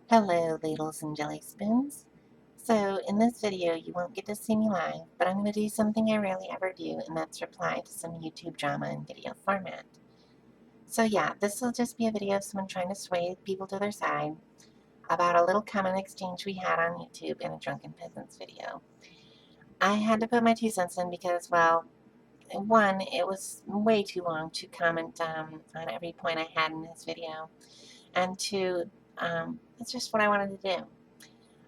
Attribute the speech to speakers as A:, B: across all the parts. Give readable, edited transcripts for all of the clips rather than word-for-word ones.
A: Hello, ladles and jelly spoons. So, in this video, you won't get to see me live, but I'm going to do something I rarely ever do, and that's reply to some YouTube drama in video format. So yeah, this will just be a video of someone trying to sway people to their side about a little comment exchange we had on YouTube in a Drunken Peasants video. I had to put my 2 cents in because, well, one, it was way too long to comment on every point I had in this video, and two, it's just what I wanted to do.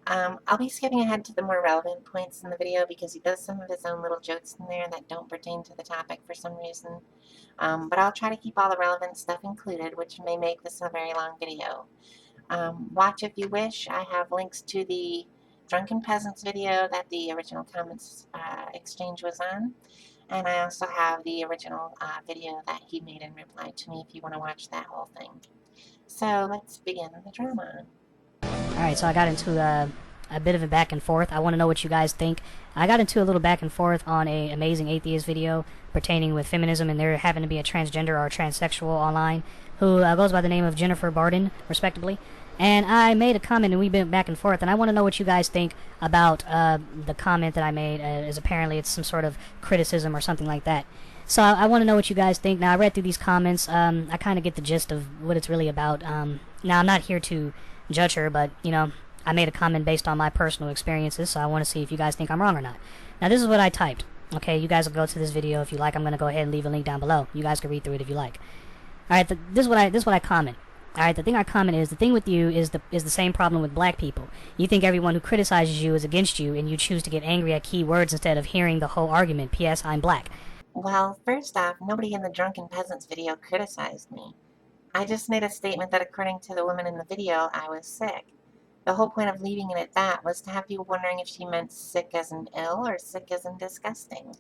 A: I'll be skipping ahead to the more relevant points in the video because he does some of his own little jokes in there that don't pertain to the topic for some reason. But I'll try to keep all the relevant stuff included, which may make this a very long video. Watch if you wish. I have links to the Drunken Peasants video that the original comments exchange was on. And I also have the original video that he made in reply to me if you want to watch that whole thing. So let's begin the drama.
B: Alright, so I got into a bit of a back and forth. I want to know what you guys think. I got into a little back and forth on a Amazing Atheist video pertaining with feminism, and there happened to be a transgender or a transsexual online who goes by the name of Jennifer Barden, respectively. And I made a comment, and we went back and forth, and I want to know what you guys think about the comment that I made, as apparently it's some sort of criticism or something like that. So I want to know what you guys think. Now, I read through these comments. I kind of get the gist of what it's really about. Now, I'm not here to judge her, but, you know, I made a comment based on my personal experiences, so I want to see if you guys think I'm wrong or not. Now, this is what I typed. Okay, you guys will go to this video if you like. I'm going to go ahead and leave a link down below. You guys can read through it if you like. Alright, this is what I comment. Alright, the thing I comment is, the thing with you is the same problem with black people. You think everyone who criticizes you is against you, and you choose to get angry at key words instead of hearing the whole argument. P.S. I'm black.
A: Well, first off, nobody in the Drunken Peasants video criticized me. I just made a statement that according to the woman in the video, I was sick. The whole point of leaving it at that was to have people wondering if she meant sick as in ill or sick as in disgusting.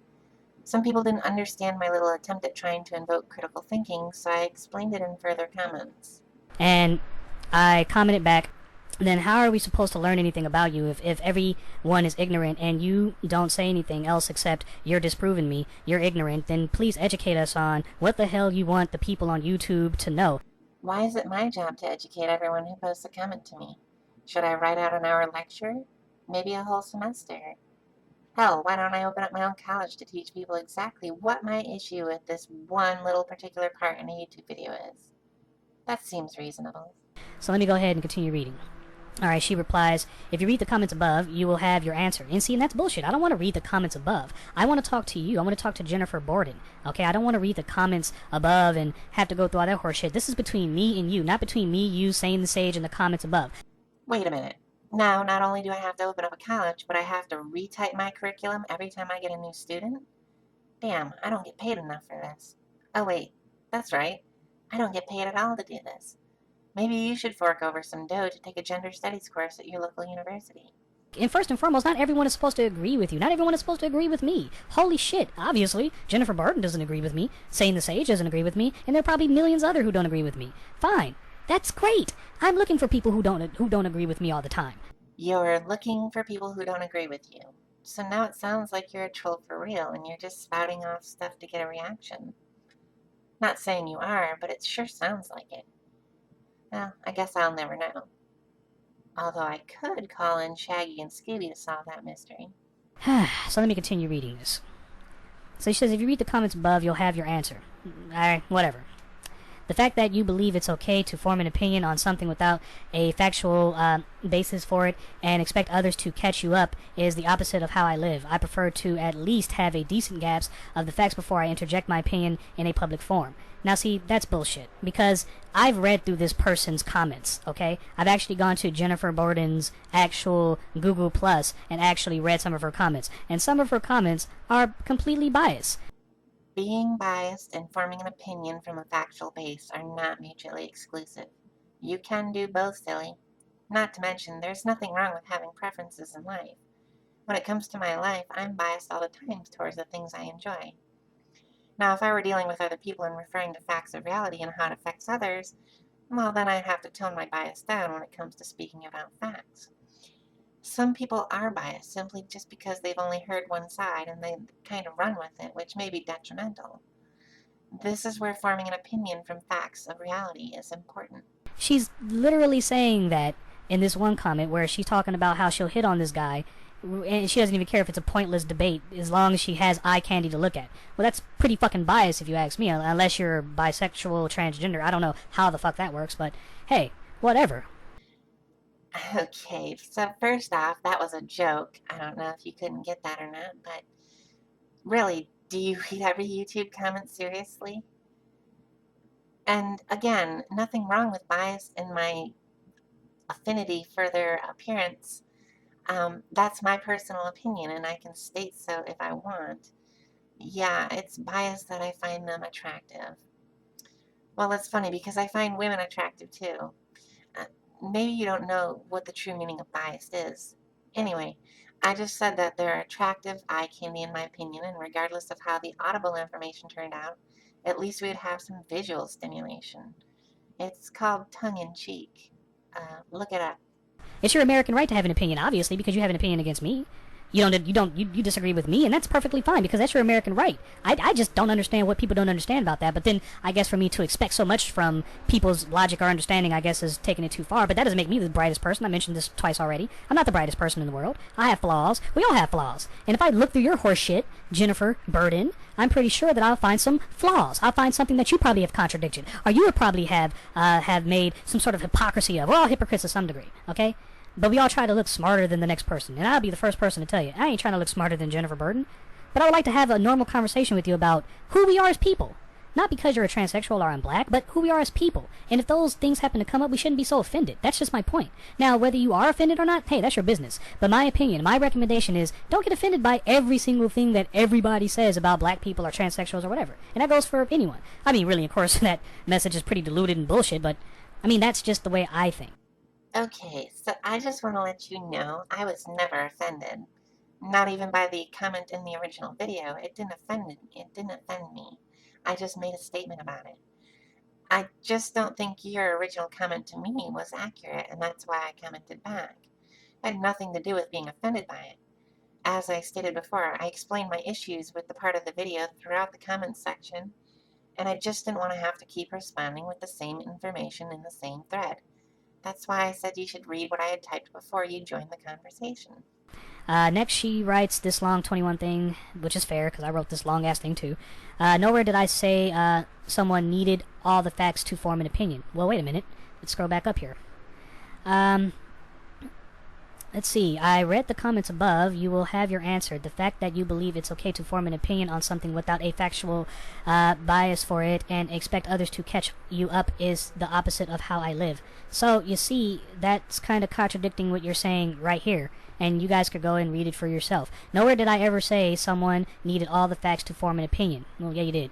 A: Some people didn't understand my little attempt at trying to invoke critical thinking, so I explained it in further comments.
B: And I commented back, then how are we supposed to learn anything about you if everyone is ignorant and you don't say anything else except you're disproving me, you're ignorant, then please educate us on what the hell you want the people on YouTube to know.
A: Why is it my job to educate everyone who posts a comment to me? Should I write out an hour lecture? Maybe a whole semester? Hell, why don't I open up my own college to teach people exactly what my issue with this one little particular part in a YouTube video is? That seems reasonable.
B: So let me go ahead and continue reading. Alright, she replies, if you read the comments above, you will have your answer. And see, and that's bullshit. I don't want to read the comments above. I want to talk to you. I want to talk to Jennifer Borden. Okay, I don't want to read the comments above and have to go through all that horse shit. This is between me and you, not between me, you, Sane the Sage, and the comments above.
A: Wait a minute. Now, not only do I have to open up a college, but I have to retype my curriculum every time I get a new student? Damn, I don't get paid enough for this. Oh wait, that's right. I don't get paid at all to do this. Maybe you should fork over some dough to take a gender studies course at your local university.
B: And first and foremost, not everyone is supposed to agree with you. Not everyone is supposed to agree with me. Holy shit, obviously, Jennifer Barton doesn't agree with me, Sane the Sage doesn't agree with me, and there are probably millions other who don't agree with me. Fine. That's great. I'm looking for people who don't agree with me all the time.
A: You're looking for people who don't agree with you. So now it sounds like you're a troll for real and you're just spouting off stuff to get a reaction. Not saying you are, but it sure sounds like it. Well, I guess I'll never know. Although I could call in Shaggy and Scooby to solve that mystery.
B: So let me continue reading this. So she says, if you read the comments above, you'll have your answer. Alright, whatever. The fact that you believe it's okay to form an opinion on something without a factual basis for it and expect others to catch you up is the opposite of how I live. I prefer to at least have a decent grasp of the facts before I interject my opinion in a public forum. Now see, that's bullshit, because I've read through this person's comments, okay? I've actually gone to Jennifer Borden's actual Google Plus and actually read some of her comments, and some of her comments are completely biased.
A: Being biased and forming an opinion from a factual base are not mutually exclusive. You can do both, silly. Not to mention, there's nothing wrong with having preferences in life. When it comes to my life, I'm biased all the time towards the things I enjoy. Now, if I were dealing with other people and referring to facts of reality and how it affects others, well, then I'd have to tone my bias down when it comes to speaking about facts. Some people are biased simply just because they've only heard one side and they kind of run with it, which may be detrimental. This is where forming an opinion from facts of reality is important.
B: She's literally saying that in this one comment where she's talking about how she'll hit on this guy, and she doesn't even care if it's a pointless debate as long as she has eye candy to look at. Well, that's pretty fucking biased if you ask me, unless you're bisexual, transgender. I don't know how the fuck that works, but hey, whatever.
A: Okay, so first off, that was a joke. I don't know if you couldn't get that or not, but really, do you read every YouTube comment seriously? And again, nothing wrong with bias in my affinity for their appearance. That's my personal opinion, and I can state so if I want. Yeah, it's bias that I find them attractive. Well, it's funny because I find women attractive too. Uh, Maybe you don't know what the true meaning of bias is. Anyway, I just said that they're attractive eye candy in my opinion, and regardless of how the audible information turned out, at least we'd have some visual stimulation. It's called tongue in cheek. Look it up.
B: It's your American right to have an opinion, obviously, because you have an opinion against me. You disagree with me, and that's perfectly fine because that's your American right. I just don't understand what people don't understand about that. But then I guess for me to expect so much from people's logic or understanding, I guess is taking it too far. But that doesn't make me the brightest person. I mentioned this twice already. I'm not the brightest person in the world. I have flaws. We all have flaws. And if I look through your horse shit, Jennifer Burden, I'm pretty sure that I'll find some flaws. I'll find something that you probably have contradicted, or you would probably have made some sort of hypocrisy of. We're all hypocrites to some degree, okay? But we all try to look smarter than the next person. And I'll be the first person to tell you, I ain't trying to look smarter than Jennifer Burden. But I would like to have a normal conversation with you about who we are as people. Not because you're a transsexual or I'm black, but who we are as people. And if those things happen to come up, we shouldn't be so offended. That's just my point. Now, whether you are offended or not, hey, that's your business. But my opinion, my recommendation is don't get offended by every single thing that everybody says about black people or transsexuals or whatever. And that goes for anyone. I mean, really, of course, that message is pretty diluted and bullshit, but I mean, that's just the way I think.
A: Okay, so I just want to let you know I was never offended. Not even by the comment in the original video. It didn't offend me. I just made a statement about it. I just don't think your original comment to me was accurate, and that's why I commented back. It had nothing to do with being offended by it. As I stated before, I explained my issues with the part of the video throughout the comments section, and I just didn't want to have to keep responding with the same information in the same thread. That's why I said you should read what I had typed before you joined the conversation.
B: Next, she writes this long 21 thing, which is fair because I wrote this long ass thing too. Nowhere did I say someone needed all the facts to form an opinion. Well, wait a minute. Let's scroll back up here. Um, let's see. I read the comments above. You will have your answer. The fact that you believe it's okay to form an opinion on something without a factual bias for it and expect others to catch you up is the opposite of how I live. So, you see, that's kind of contradicting what you're saying right here. And you guys could go and read it for yourself. Nowhere did I ever say someone needed all the facts to form an opinion. Well, yeah, you did.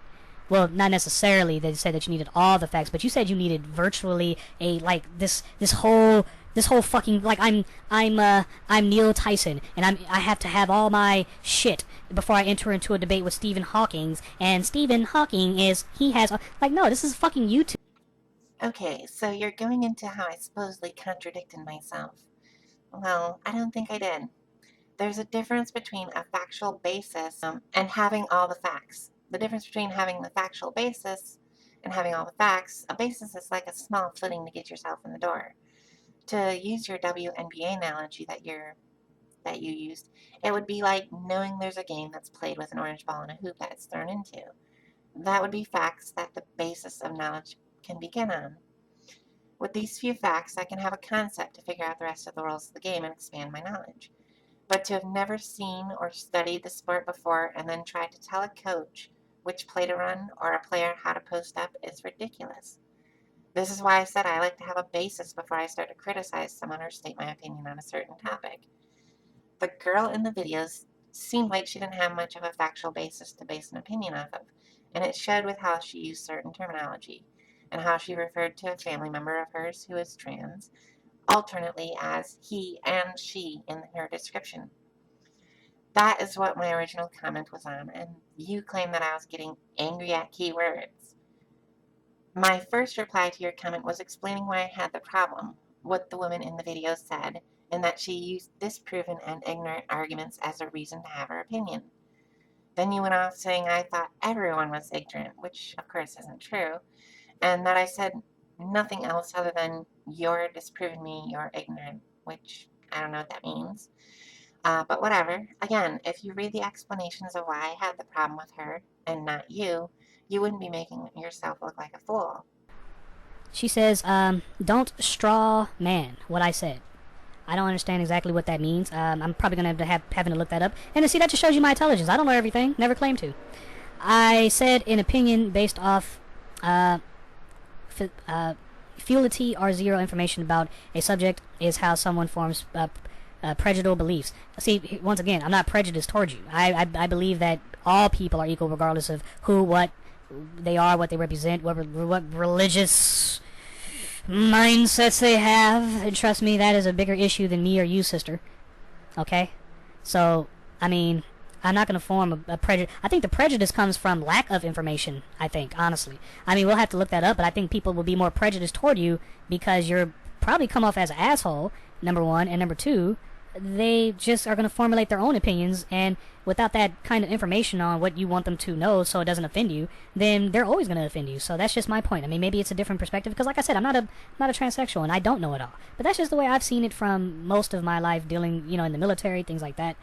B: Well, not necessarily that you said that you needed all the facts, but you said you needed virtually a like this whole fucking like I'm Neil Tyson and I have to have all my shit before I enter into a debate with Stephen Hawking, and Stephen Hawking is he has like no, this is fucking YouTube.
A: Okay, so you're going into how I supposedly contradicted myself. Well, I don't think I did. There's a difference between a factual basis and having all the facts. The difference between having the factual basis and having all the facts, a basis is like a small footing to get yourself in the door. To use your WNBA analogy that you used, it would be like knowing there's a game that's played with an orange ball and a hoop that it's thrown into. That would be facts that the basis of knowledge can begin on. With these few facts, I can have a concept to figure out the rest of the rules of the game and expand my knowledge. But to have never seen or studied the sport before and then try to tell a coach which play to run or a player how to post up is ridiculous. This is why I said I like to have a basis before I start to criticize someone or state my opinion on a certain topic. The girl in the videos seemed like she didn't have much of a factual basis to base an opinion off of, and it showed with how she used certain terminology and how she referred to a family member of hers who is trans alternately as he and she in her description. That is what my original comment was on, and you claim that I was getting angry at keywords. My first reply to your comment was explaining why I had the problem, what the woman in the video said, and that she used disproven and ignorant arguments as a reason to have her opinion. Then you went off saying I thought everyone was ignorant, which of course isn't true, and that I said nothing else other than you're disproving me, you're ignorant, which I don't know what that means. But whatever. Again, if you read the explanations of why I had the problem with her and not you, you wouldn't be making yourself look like a fool.
B: She says, don't straw man what I said. I don't understand exactly what that means. I'm probably going to have having to look that up. And to see, that just shows you my intelligence. I don't know everything. Never claimed to. I said an opinion based off futility or zero information about a subject is how someone forms prejudicial beliefs. See, once again, I'm not prejudiced towards you. I believe that all people are equal regardless of who, what they are, what they represent, what religious mindsets they have. And trust me, that is a bigger issue than me or you, sister. Okay? So, I mean, I'm not going to form a prejudice. I think the prejudice comes from lack of information, I think, honestly. I mean, we'll have to look that up, but I think people will be more prejudiced toward you because you're probably come off as an asshole, number one, and number two, they just are going to formulate their own opinions, and without that kind of information on what you want them to know so it doesn't offend you, then they're always going to offend you. So that's just my point. I mean, maybe it's a different perspective, because like I said, I'm not a transsexual, and I don't know it all. But that's just the way I've seen it from most of my life dealing, in the military, things like that.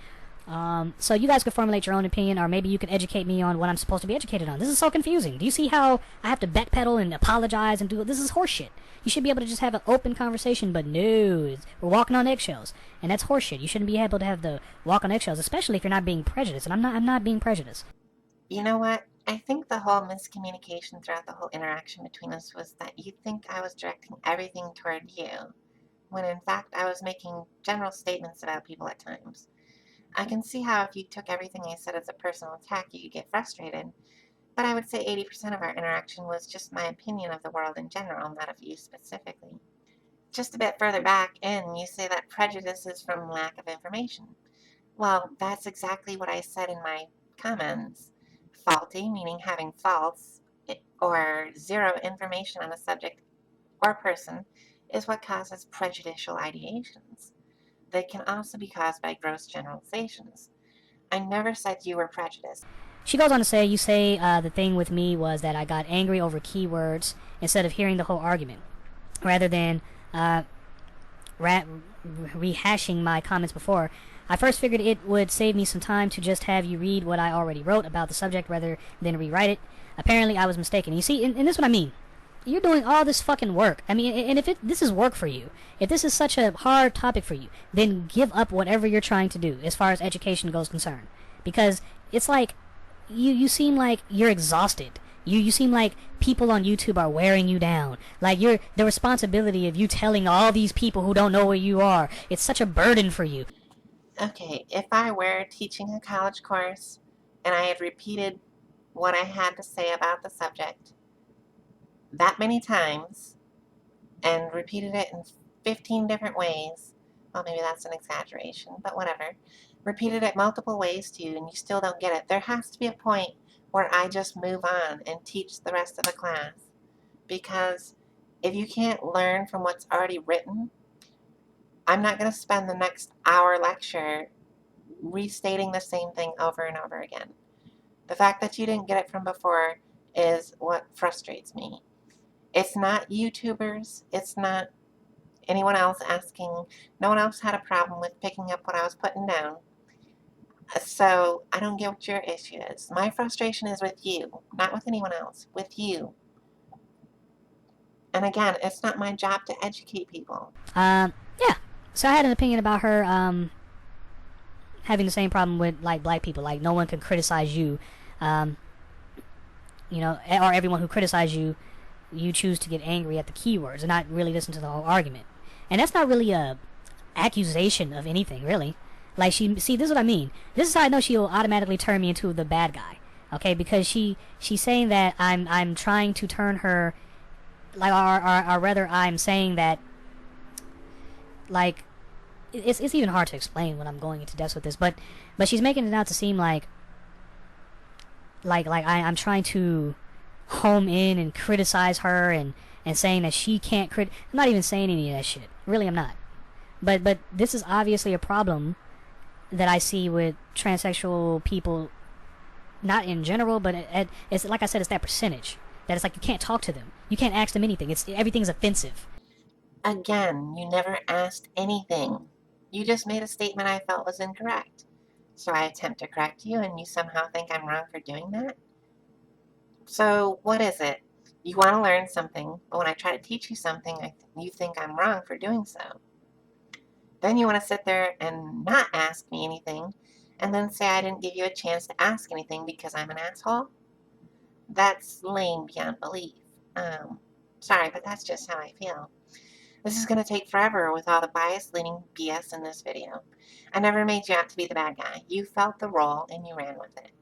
B: So you guys could formulate your own opinion, or maybe you could educate me on what I'm supposed to be educated on. This is so confusing. Do you see how I have to backpedal and apologize and do it? This is horseshit. You should be able to just have an open conversation, but no, we're walking on eggshells, and that's horseshit. You shouldn't be able to have the walk on eggshells, especially if you're not being prejudiced. And I'm not being prejudiced.
A: You know what? I think the whole miscommunication throughout the whole interaction between us was that you think I was directing everything toward you, when in fact I was making general statements about people at times. I can see how if you took everything I said as a personal attack, you could get frustrated, but I would say 80% of our interaction was just my opinion of the world in general, not of you specifically. Just a bit further back in, you say that prejudice is from lack of information. Well, that's exactly what I said in my comments. Faulty, meaning having faults, or zero information on a subject or person, is what causes prejudicial ideations. They can also be caused by gross generalizations. I never said you were prejudiced.
B: She goes on to say, you say the thing with me was that I got angry over keywords instead of hearing the whole argument, rather than rehashing my comments before. I first figured it would save me some time to just have you read what I already wrote about the subject rather than rewrite it. Apparently, I was mistaken. You see, and this is what I mean. You're doing all this fucking work. I mean, and if this is work for you, if this is such a hard topic for you, then give up whatever you're trying to do as far as education goes concerned. Because it's like, you seem like you're exhausted. You seem like people on YouTube are wearing you down. Like the responsibility of you telling all these people who don't know where you are, it's such a burden for you.
A: Okay, if I were teaching a college course and I had repeated what I had to say about the subject that many times and repeated it in 15 different ways, well, maybe that's an exaggeration, but whatever, repeated it multiple ways to you and you still don't get it, there has to be a point where I just move on and teach the rest of the class. Because if you can't learn from what's already written, I'm not going to spend the next hour lecture restating the same thing over and over again. The fact that you didn't get it from before is what frustrates me. It's not YouTubers, it's not anyone else asking. No one else had a problem with picking up what I was putting down. So I don't get what your issue is. My frustration is with you, not with anyone else, with you. And again, it's not my job to educate people.
B: Yeah. So I had an opinion about her having the same problem with like black people. Like no one can criticize you, or everyone who criticizes you, you choose to get angry at the keywords and not really listen to the whole argument. And that's not really a accusation of anything, really. Like this is what I mean. This is how I know she will automatically turn me into the bad guy. Okay, because she's saying that I'm trying to turn her, like, or rather I'm saying that, like, it's even hard to explain when I'm going into depth with this, but she's making it out to seem like I'm trying to home in and criticize her and saying that she can't I'm not even saying any of that shit. Really, I'm not. But this is obviously a problem that I see with transsexual people, not in general, but it's like I said, it's that percentage that it's like you can't talk to them, you can't ask them anything. Everything's offensive.
A: Again, you never asked anything. You just made a statement I felt was incorrect. So I attempt to correct you, and you somehow think I'm wrong for doing that? So what is it? You want to learn something, but when I try to teach you something, you think I'm wrong for doing so. Then you want to sit there and not ask me anything, and then say I didn't give you a chance to ask anything because I'm an asshole? That's lame beyond belief. Um, Sorry, but that's just how I feel. This is going to take forever with all the bias-leaning BS in this video. I never made you out to be the bad guy. You felt the role and you ran with it.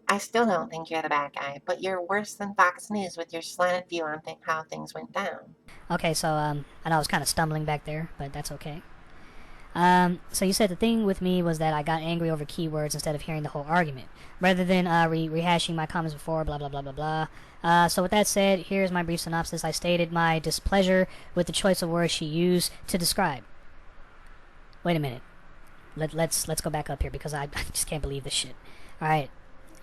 A: I still don't think you're the bad guy, but you're worse than Fox News with your slanted view on how things went down.
B: Okay, so I know I was kind of stumbling back there, but that's okay. So you said the thing with me was that I got angry over keywords instead of hearing the whole argument, rather than rehashing my comments before, blah blah blah blah blah. So with that said, here's my brief synopsis. I stated my displeasure with the choice of words she used to describe. Wait a minute. Let's go back up here because I just can't believe this shit. All right,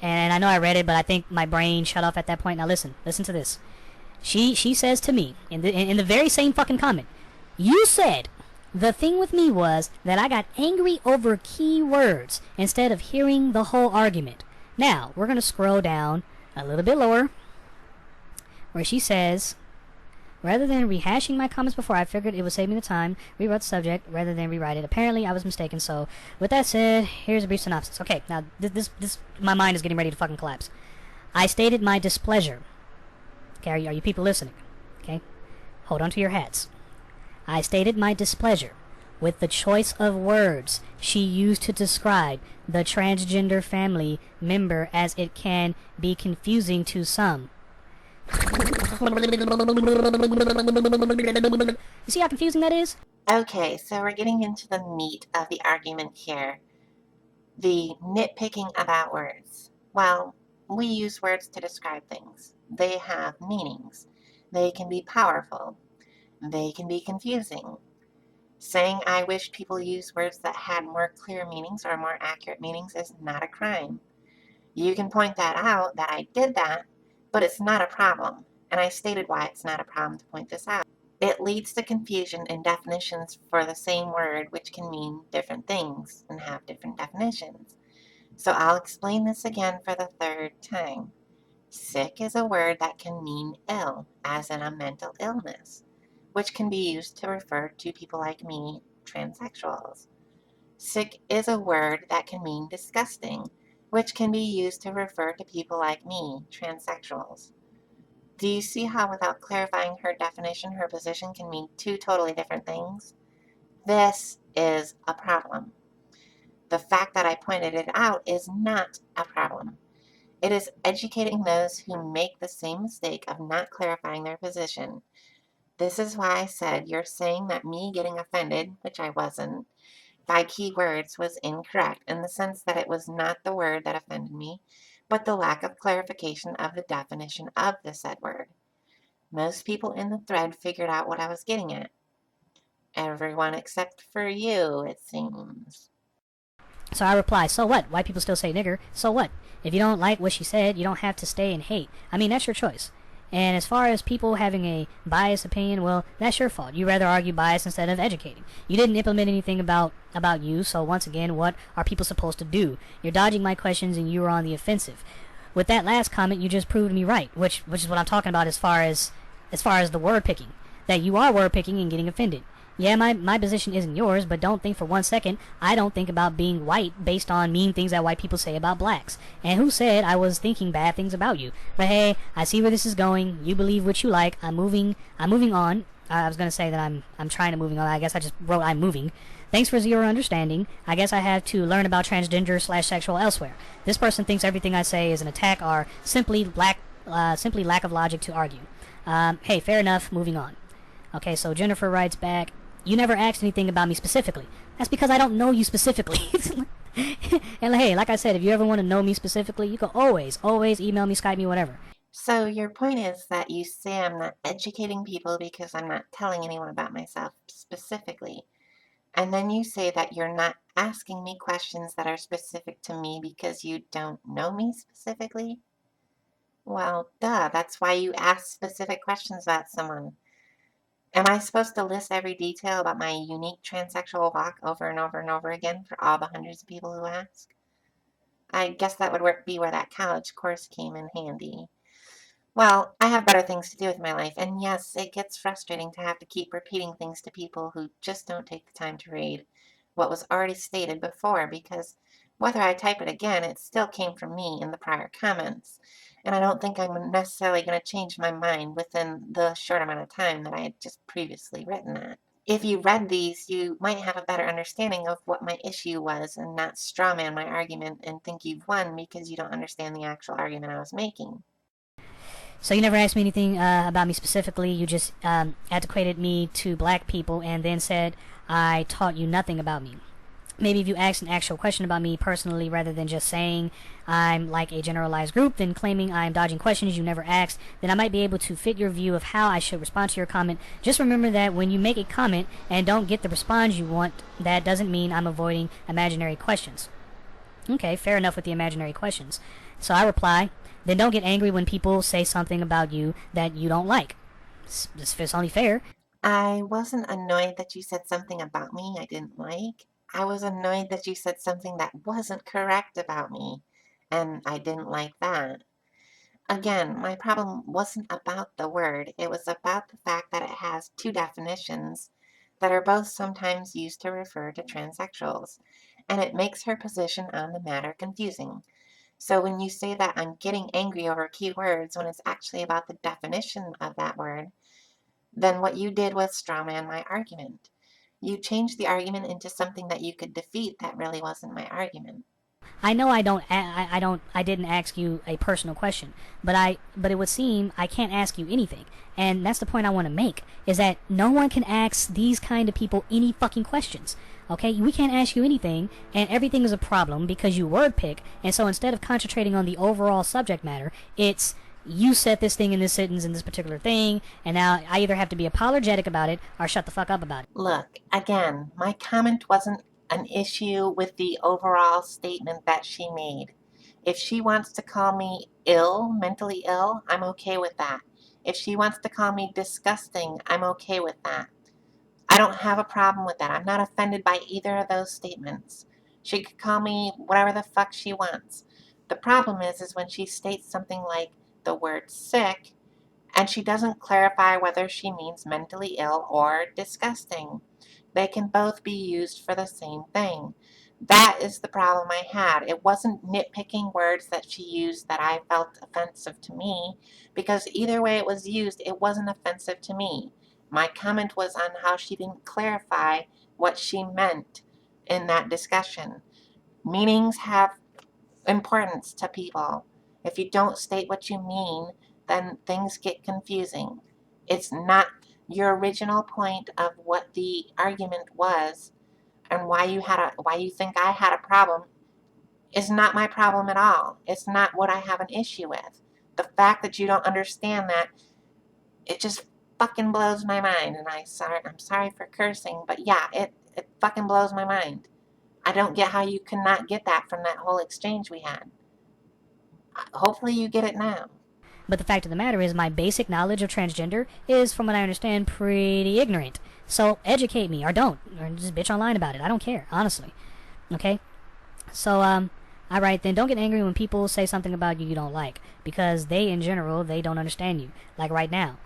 B: and I know I read it, but I think my brain shut off at that point. Now listen to this. She says to me in the very same fucking comment, you said the thing with me was that I got angry over key words instead of hearing the whole argument. Now we're gonna scroll down a little bit lower where she says, rather than rehashing my comments before, I figured it would save me the time, rewrote the subject rather than rewrite it. Apparently, I was mistaken. So, with that said, here's a brief synopsis. Okay, now this my mind is getting ready to fucking collapse. I stated my displeasure. Okay, are you people listening? Okay, hold on to your hats. I stated my displeasure with the choice of words she used to describe the transgender family member, as it can be confusing to some. You see how confusing that is?
A: Okay, so we're getting into the meat of the argument here. The nitpicking about words. Well, we use words to describe things. They have meanings. They can be powerful. They can be confusing. Saying I wish people use words that had more clear meanings or more accurate meanings is not a crime. You can point that out, that I did that, but it's not a problem. And I stated why it's not a problem to point this out. It leads to confusion in definitions for the same word, which can mean different things and have different definitions. So I'll explain this again for the third time. Sick is a word that can mean ill, as in a mental illness, which can be used to refer to people like me, transsexuals. Sick is a word that can mean disgusting, which can be used to refer to people like me, transsexuals. Do you see how, without clarifying her definition, her position can mean two totally different things? This is a problem. The fact that I pointed it out is not a problem. It is educating those who make the same mistake of not clarifying their position. This is why I said you're saying that me getting offended, which I wasn't, by keywords was incorrect in the sense that it was not the word that offended me, but the lack of clarification of the definition of the said word. Most people in the thread figured out what I was getting at. Everyone except for you, it seems.
B: So I reply, so what? White people still say nigger. So what? If you don't like what she said, you don't have to stay and hate. I mean, that's your choice. And as far as people having a biased opinion, well, that's your fault. You rather argue bias instead of educating. You didn't implement anything about you, so once again, what are people supposed to do? You're dodging my questions and you are on the offensive. With that last comment, you just proved me right, which is what I'm talking about as far as the word picking. That you are word picking and getting offended. Yeah, my position isn't yours, but don't think for 1 second I don't think about being white based on mean things that white people say about blacks. And who said I was thinking bad things about you? But hey, I see where this is going. You believe what you like. I'm moving on. I was gonna say that I'm trying to moving on. I guess I just wrote I'm moving. Thanks for zero understanding. I guess I have to learn about transgender / sexual elsewhere. This person thinks everything I say is an attack or simply lack of logic to argue. Hey, fair enough. Moving on. Okay, so Jennifer writes back, you never asked anything about me specifically. That's because I don't know you specifically. And hey, like I said, if you ever want to know me specifically, you can always email me, Skype me, whatever.
A: So your point is that you say I'm not educating people because I'm not telling anyone about myself specifically. And then you say that you're not asking me questions that are specific to me because you don't know me specifically? Well, duh, that's why you ask specific questions about someone. Am I supposed to list every detail about my unique transsexual walk over and over and over again for all the hundreds of people who ask? I guess that would be where that college course came in handy. Well, I have better things to do with my life, and yes, it gets frustrating to have to keep repeating things to people who just don't take the time to read what was already stated before, because whether I type it again, it still came from me in the prior comments, and I don't think I'm necessarily going to change my mind within the short amount of time that I had just previously written it. If you read these, you might have a better understanding of what my issue was and not strawman my argument and think you've won because you don't understand the actual argument I was making.
B: So you never asked me anything about me specifically. You just adequated me to black people and then said I taught you nothing about me. Maybe if you asked an actual question about me personally rather than just saying I'm like a generalized group, then claiming I'm dodging questions you never asked, then I might be able to fit your view of how I should respond to your comment. Just remember that when you make a comment and don't get the response you want, that doesn't mean I'm avoiding imaginary questions. Okay, fair enough with the imaginary questions. So I reply, then don't get angry when people say something about you that you don't like. It's only fair.
A: I wasn't annoyed that you said something about me I didn't like. I was annoyed that you said something that wasn't correct about me, and I didn't like that. Again, my problem wasn't about the word, it was about the fact that it has two definitions that are both sometimes used to refer to transsexuals, and it makes her position on the matter confusing. So when you say that I'm getting angry over keywords when it's actually about the definition of that word, then what you did was strawman my argument. You changed the argument into something that you could defeat that really wasn't my argument.
B: I know I didn't ask you a personal question, but it would seem I can't ask you anything. And that's the point I want to make is that no one can ask these kind of people any fucking questions. Okay? We can't ask you anything and everything is a problem because you word pick. And so instead of concentrating on the overall subject matter, it's you said this thing in this sentence in this particular thing, and now I either have to be apologetic about it or shut the fuck up about it.
A: Look, again, my comment wasn't an issue with the overall statement that she made. If she wants to call me ill, mentally ill, I'm okay with that. If she wants to call me disgusting, I'm okay with that. I don't have a problem with that. I'm not offended by either of those statements. She could call me whatever the fuck she wants. The problem is when she states something like the word sick and she doesn't clarify whether she means mentally ill or disgusting. They can both be used for the same thing. That is the problem I had. It wasn't nitpicking words that she used that I felt offensive to me, because either way it was used, it wasn't offensive to me. My comment was on how she didn't clarify what she meant in that discussion. Meanings have importance to people. If you don't state what you mean, then things get confusing. It's not your original point of what the argument was and why you think I had a problem is not my problem at all. It's not what I have an issue with. The fact that you don't understand that, it just fucking blows my mind. And I'm sorry for cursing, but yeah, it fucking blows my mind. I don't get how you cannot get that from that whole exchange we had. Hopefully you get it now.
B: But the fact of the matter is, my basic knowledge of transgender is, from what I understand, pretty ignorant. So educate me, or don't, or just bitch online about it. I don't care, honestly. Okay? So, all right, then don't get angry when people say something about you don't like, because they, in general, they don't understand you. Like right now,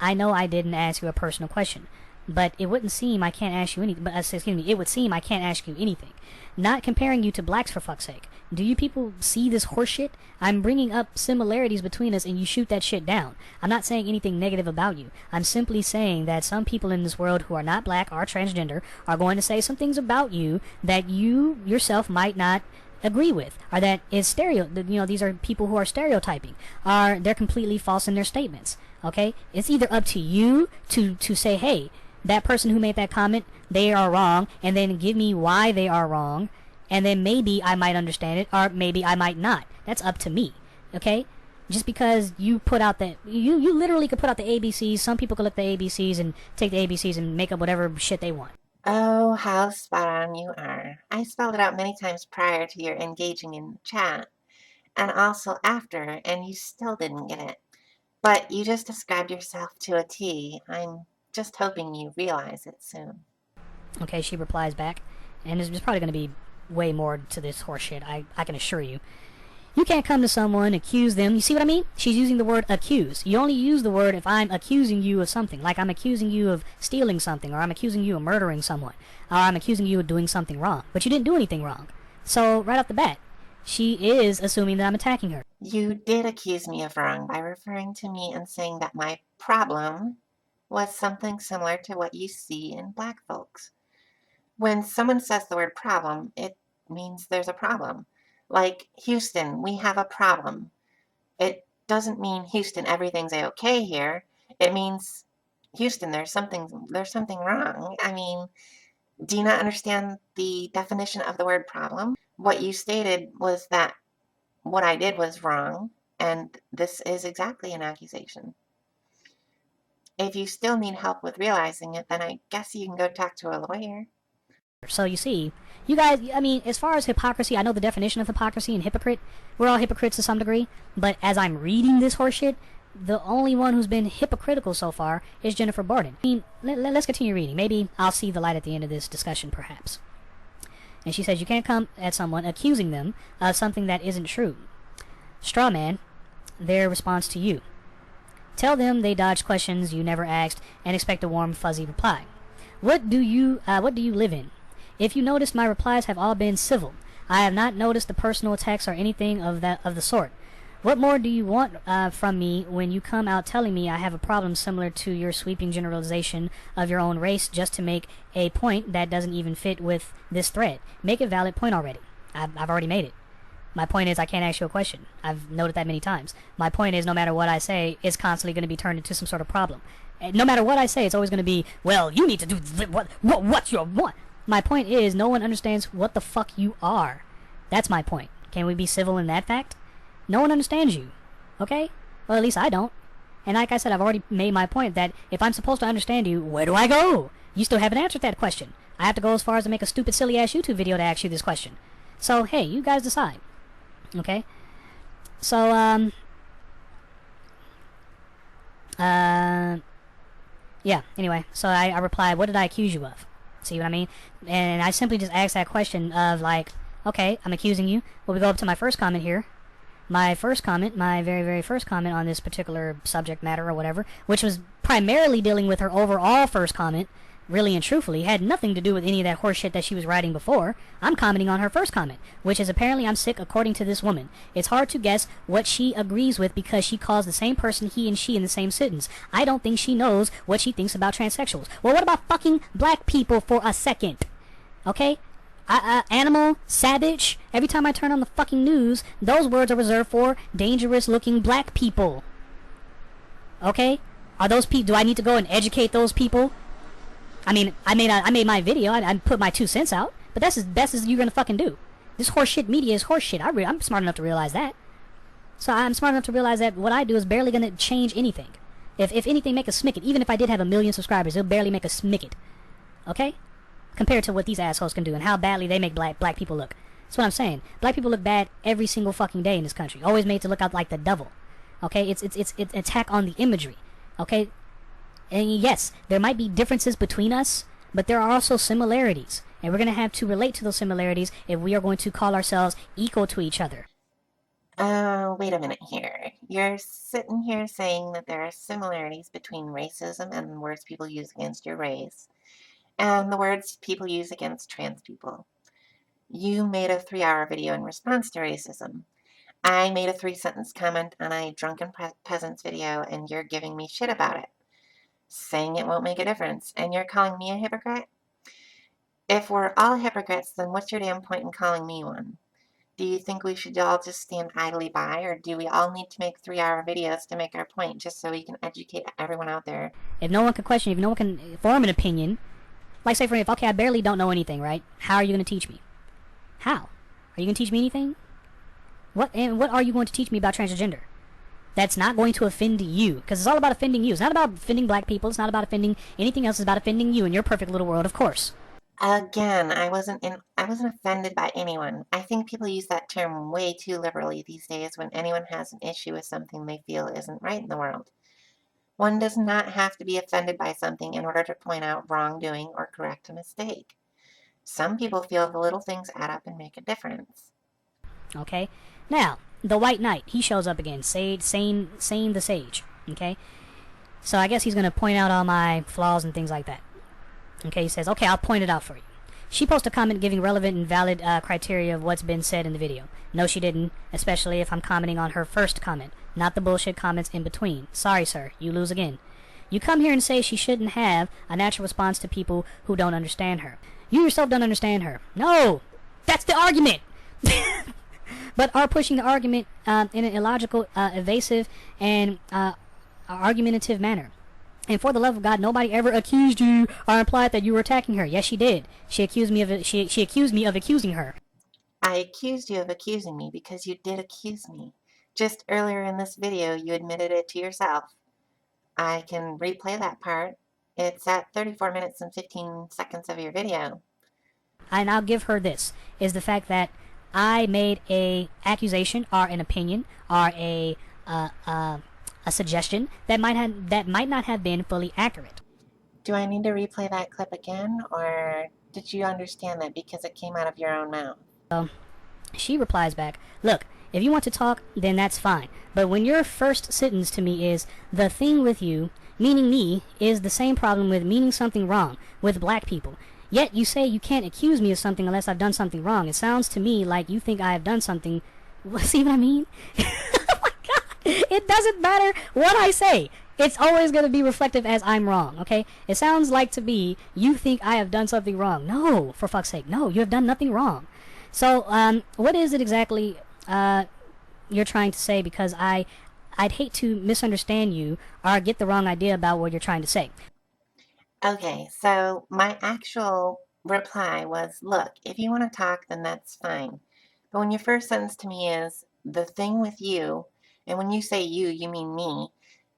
B: I know I didn't ask you a personal question, but it wouldn't seem I can't ask you anything. But excuse me, it would seem I can't ask you anything. Not comparing you to blacks for fuck's sake. Do you people see this horseshit? I'm bringing up similarities between us, and you shoot that shit down. I'm not saying anything negative about you. I'm simply saying that some people in this world who are not black or transgender are going to say some things about you that you yourself might not agree with, or that is these are people who are stereotyping, are they're completely false in their statements. Okay, it's either up to you to say, hey, that person who made that comment, they are wrong, and then give me why they are wrong, and then maybe I might understand it, or maybe I might not. That's up to me. Okay, just because you put out the you literally could put out the ABCs. Some people could look at the ABCs and take the ABCs and make up whatever shit they want.
A: Oh, how spot on you are. I spelled it out many times prior to your engaging in chat, and also after, and you still didn't get it. But you just described yourself to a T. I'm just hoping you realize it soon.
B: Okay, she replies back, and there's probably going to be way more to this horseshit, I can assure you. You can't come to someone, accuse them. You see what I mean? She's using the word accuse. You only use the word if I'm accusing you of something. Like I'm accusing you of stealing something, or I'm accusing you of murdering someone, or I'm accusing you of doing something wrong. But you didn't do anything wrong. So, right off the bat, she is assuming that I'm attacking her.
A: You did accuse me of wrong by referring to me and saying that my problem was something similar to what you see in Black folks. When someone says the word problem, it means there's a problem. Like, Houston, we have a problem. It doesn't mean Houston, everything's okay here. It means Houston, there's something wrong. I mean, do you not understand the definition of the word problem? What you stated was that what I did was wrong, and this is exactly an accusation. If you still need help with realizing it, then I guess you can go talk to a lawyer.
B: So you see, you guys, I mean, as far as hypocrisy, I know the definition of hypocrisy and hypocrite. We're all hypocrites to some degree, but as I'm reading this horseshit, the only one who's been hypocritical so far is Jennifer Barden. I mean, let's continue reading. Maybe I'll see the light at the end of this discussion, perhaps. And she says, you can't come at someone accusing them of something that isn't true. Straw man, their response to you. Tell them they dodged questions you never asked and expect a warm, fuzzy reply. What do you live in? If you notice, my replies have all been civil. I have not noticed the personal attacks or anything of the sort. What more do you want from me when you come out telling me I have a problem similar to your sweeping generalization of your own race just to make a point that doesn't even fit with this thread? Make a valid point already. I've already made it. My point is I can't ask you a question. I've noted that many times. My point is no matter what I say, it's constantly going to be turned into some sort of problem. And no matter what I say, it's always going to be, well, you need to do what's your what? My point is no one understands what the fuck you are. That's my point. Can we be civil in that fact? No one understands you. Okay? Well, at least I don't. And like I said, I've already made my point that if I'm supposed to understand you, where do I go? You still haven't answered that question. I have to go as far as to make a stupid, silly-ass YouTube video to ask you this question. So, hey, you guys decide. Okay? So, yeah, anyway. So I replied, what did I accuse you of? See what I mean? And I simply just asked that question of like, okay, I'm accusing you. Well, we go up to my first comment here. My first comment, my very, very first comment on this particular subject matter or whatever, which was primarily dealing with her overall first comment, really and truthfully, had nothing to do with any of that horseshit that she was writing before. I'm commenting on her first comment, which is apparently I'm sick according to this woman. It's hard to guess what she agrees with because she calls the same person he and she in the same sentence. I don't think she knows what she thinks about transsexuals. Well, what about fucking black people for a second? Okay? Animal, savage, every time I turn on the fucking news, those words are reserved for dangerous looking black people. Okay? Are those people, do I need to go and educate those people? I mean, I made my video, I put my 2 cents out, but that's as best as you're gonna fucking do. This horseshit media is horseshit. I'm smart enough to realize that. So I'm smart enough to realize that what I do is barely gonna change anything. If anything, make a smicket. Even if I did have 1 million subscribers, it'll barely make a smicket. Okay? Compared to what these assholes can do and how badly they make black people look. That's what I'm saying. Black people look bad every single fucking day in this country. Always made to look out like the devil. Okay? It's attack on the imagery. Okay? And yes, there might be differences between us, but there are also similarities. And we're going to have to relate to those similarities if we are going to call ourselves equal to each other.
A: Wait a minute here. You're sitting here saying that there are similarities between racism and the words people use against your race and the words people use against trans people. You made a 3-hour video in response to racism. I made a 3-sentence comment on a drunken peasants video, and you're giving me shit about it, saying it won't make a difference, and you're calling me a hypocrite? If we're all hypocrites, then what's your damn point in calling me one? Do you think we should all just stand idly by, or do we all need to make 3-hour videos to make our point just so we can educate everyone out there?
B: If no one can question, if no one can form an opinion, like say for if okay, I barely don't know anything, right? How are you going to teach me? How? Are you going to teach me anything? What are you going to teach me about transgender? That's not going to offend you, because it's all about offending you. It's not about offending black people. It's not about offending anything else. It's about offending you in your perfect little world, of course.
A: Again, I wasn't offended by anyone. I think people use that term way too liberally these days when anyone has an issue with something they feel isn't right in the world. One does not have to be offended by something in order to point out wrongdoing or correct a mistake. Some people feel the little things add up and make a difference.
B: Okay? Now, the White Knight, he shows up again. Sane the Sage. Okay? So I guess he's going to point out all my flaws and things like that. Okay, he says, okay, I'll point it out for you. She posted a comment giving relevant and valid criteria of what's been said in the video. No, she didn't, especially if I'm commenting on her first comment, not the bullshit comments in between. Sorry, sir, you lose again. You come here and say she shouldn't have a natural response to people who don't understand her. You yourself don't understand her. No! That's the argument! But are pushing the argument in an illogical, evasive, and argumentative manner. And for the love of God, nobody ever accused you or implied that you were attacking her. Yes, she did. She accused me of she accused me of accusing her.
A: I accused you of accusing me because you did accuse me. Just earlier in this video, you admitted it to yourself. I can replay that part. It's at 34 minutes and 15 seconds of your video.
B: And I'll give her this, is the fact that I made a accusation or an opinion or a suggestion that might not have been fully accurate.
A: Do I need to replay that clip again, or did you understand that because it came out of your own mouth?
B: She replies back, look, if you want to talk, then that's fine. But when your first sentence to me is, the thing with you, meaning me, is the same problem with meaning something wrong with black people. Yet you say you can't accuse me of something unless I've done something wrong. It sounds to me like you think I have done something. See what I mean? Oh my God. It doesn't matter what I say. It's always going to be reflective as I'm wrong, okay? It sounds like to me you think I have done something wrong. No, for fuck's sake. No, you have done nothing wrong. So, what is it exactly you're trying to say? Because I'd hate to misunderstand you or get the wrong idea about what you're trying to say.
A: Okay, so my actual reply was, look, if you want to talk, then that's fine. But when your first sentence to me is, the thing with you, and when you say you mean me,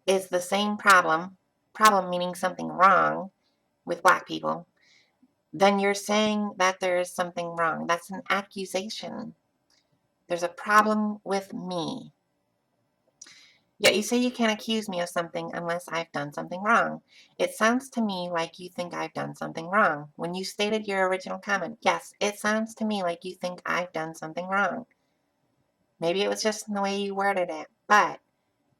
A: is the same problem meaning something wrong with black people, then you're saying that there is something wrong. That's an accusation. There's a problem with me. Yet you say you can't accuse me of something unless I've done something wrong. It sounds to me like you think I've done something wrong. When you stated your original comment, yes, it sounds to me like you think I've done something wrong. Maybe it was just in the way you worded it, but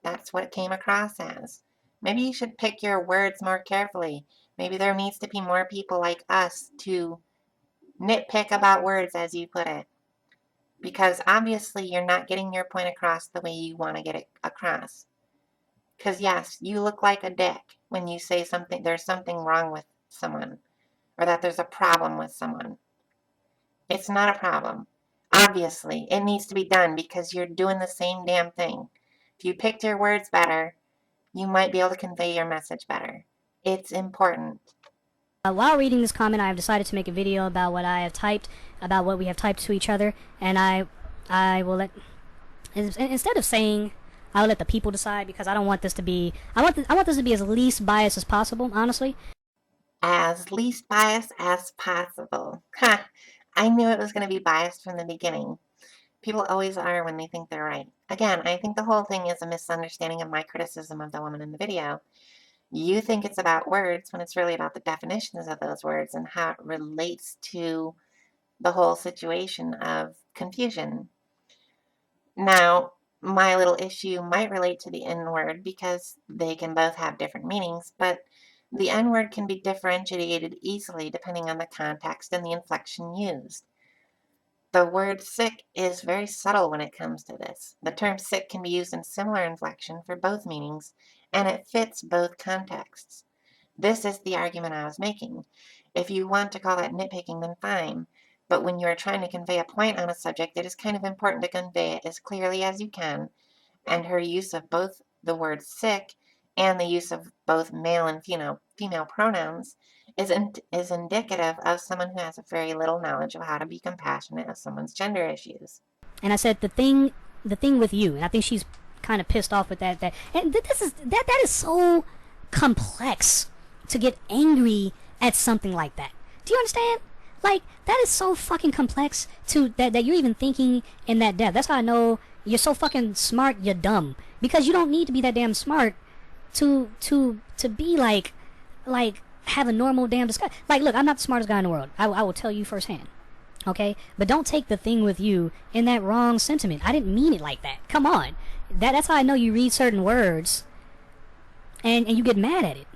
A: that's what it came across as. Maybe you should pick your words more carefully. Maybe there needs to be more people like us to nitpick about words, as you put it. Because obviously you're not getting your point across the way you want to get it across. Because yes, you look like a dick when you say something, there's something wrong with someone, or that there's a problem with someone. It's not a problem. Obviously, it needs to be done because you're doing the same damn thing. If you picked your words better, you might be able to convey your message better. It's important.
B: While reading this comment, I have decided to make a video about what I have typed, about what we have typed to each other, and I will let, instead of saying I will let the people decide, because I don't want this to be, I want this to be as least biased as possible, honestly.
A: As least biased as possible. Ha! I knew it was going to be biased from the beginning. People always are when they think they're right. Again, I think the whole thing is a misunderstanding of my criticism of the woman in the video. You think it's about words when it's really about the definitions of those words and how it relates to the whole situation of confusion. Now, my little issue might relate to the N-word because they can both have different meanings, but the N-word can be differentiated easily depending on the context and the inflection used. The word sick is very subtle when it comes to this. The term sick can be used in similar inflection for both meanings, and it fits both contexts. This is the argument I was making. If you want to call that nitpicking, then fine. But when you are trying to convey a point on a subject, it is kind of important to convey it as clearly as you can. And her use of both the word sick and the use of both male and female pronouns is indicative of someone who has very little knowledge of how to be compassionate of someone's gender issues.
B: And I said the thing with you, and I think she's kind of pissed off with that. And that is so complex to get angry at something like that. Do you understand? Like, that is so fucking complex to that you're even thinking in that depth. That's how I know you're so fucking smart, you're dumb. Because you don't need to be that damn smart to be like have a normal damn discussion. Like, look, I'm not the smartest guy in the world. I will tell you firsthand. Okay, but don't take the thing with you in that wrong sentiment. I didn't mean it like that. Come on, that's how I know you read certain words and you get mad at it.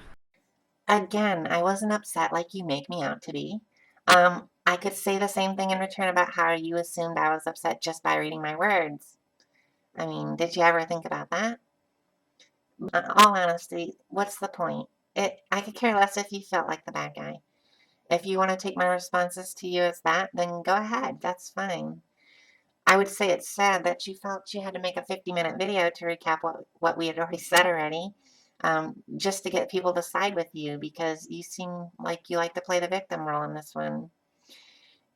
A: Again, I wasn't upset like you make me out to be. I could say the same thing in return about how you assumed I was upset just by reading my words. I mean, did you ever think about that? All honesty, what's the point? I could care less if you felt like the bad guy. If you want to take my responses to you as that, then go ahead. That's fine. I would say it's sad that you felt you had to make a 50-minute video to recap what we had already said already, just to get people to side with you because you seem like you like to play the victim role in this one.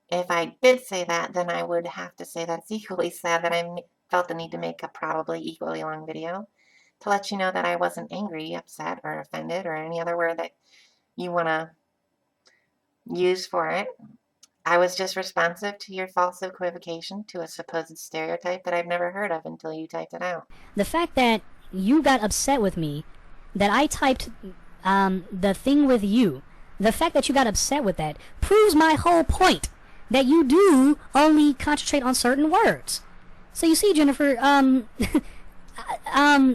A: If I did say that, then I would have to say that it's equally sad that I felt the need to make a probably equally long video to let you know that I wasn't angry, upset, or offended, or any other word that you want to use for it. I was just responsive to your false equivocation to a supposed stereotype that I've never heard of until you typed it out.
B: The fact that you got upset with me, that I typed the thing with you, the fact that you got upset with that proves my whole point that you do only concentrate on certain words. So you see, Jennifer,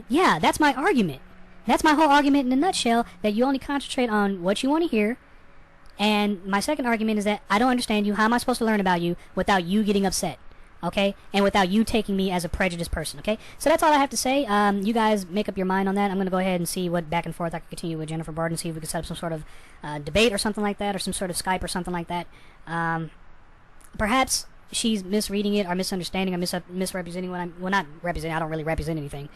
B: yeah, that's my argument. That's my whole argument in a nutshell, that you only concentrate on what you want to hear. And my second argument is that I don't understand you. How am I supposed to learn about you without you getting upset? Okay? And without you taking me as a prejudiced person, okay? So that's all I have to say. You guys make up your mind on that. I'm going to go ahead and see what back and forth I can continue with Jennifer Barden, see if we can set up some sort of debate or something like that, or some sort of Skype or something like that. Perhaps she's misreading it or misunderstanding or misrepresenting what I'm... Well, not representing. I don't really represent anything.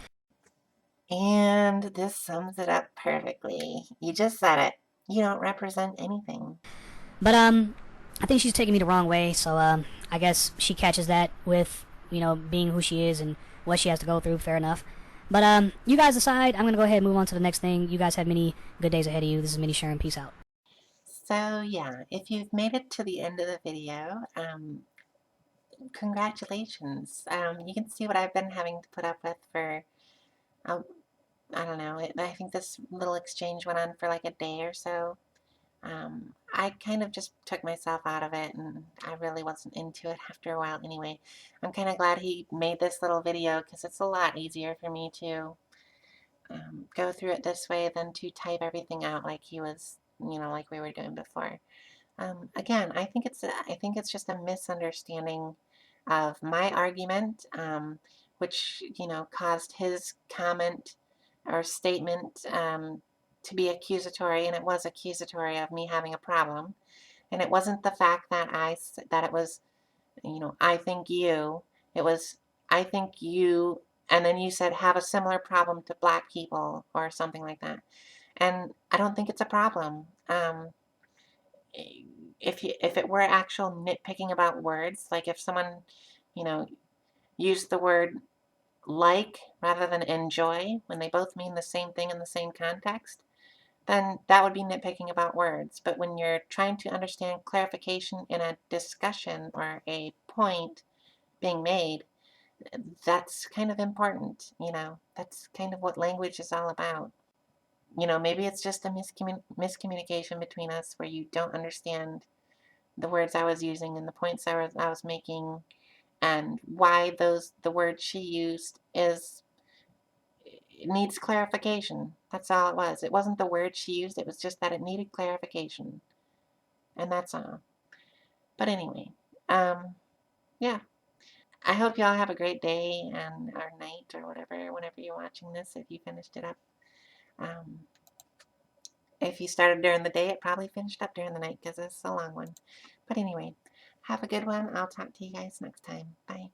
A: And this sums it up perfectly. You just said it. You don't represent anything.
B: But I think she's taking me the wrong way. So I guess she catches that with being who she is and what she has to go through. Fair enough. But you guys decide. I'm gonna go ahead and move on to the next thing. You guys have many good days ahead of you. This is Minnie Sharon. Peace out.
A: So yeah, if you've made it to the end of the video, congratulations. You can see what I've been having to put up with for, uh, I don't know, I think this little exchange went on for like a day or so. I kind of just took myself out of it and I really wasn't into it after a while anyway. I'm kind of glad he made this little video because it's a lot easier for me to go through it this way than to type everything out like he was, like we were doing before. Again, I think it's just a misunderstanding of my argument, which caused his comment or statement to be accusatory, and it was accusatory of me having a problem. And it wasn't the fact that that it was I think you. It was I think you, and then you said have a similar problem to black people or something like that. And I don't think it's a problem. If it were actual nitpicking about words, like if someone, you know, used the word like rather than enjoy when they both mean the same thing in the same context, then that would be nitpicking about words. But when you're trying to understand clarification in a discussion or a point being made, that's kind of important, That's kind of what language is all about. Maybe it's just a miscommunication between us where you don't understand the words I was using and the points I was making and why the word she used it needs clarification. That's all it was. It wasn't the word she used, it was just that it needed clarification. And that's all. But anyway, yeah. I hope y'all have a great day and or night or whatever, whenever you're watching this, if you finished it up. Um, if you started during the day, it probably finished up during the night because it's a long one. But anyway, have a good one. I'll talk to you guys next time. Bye.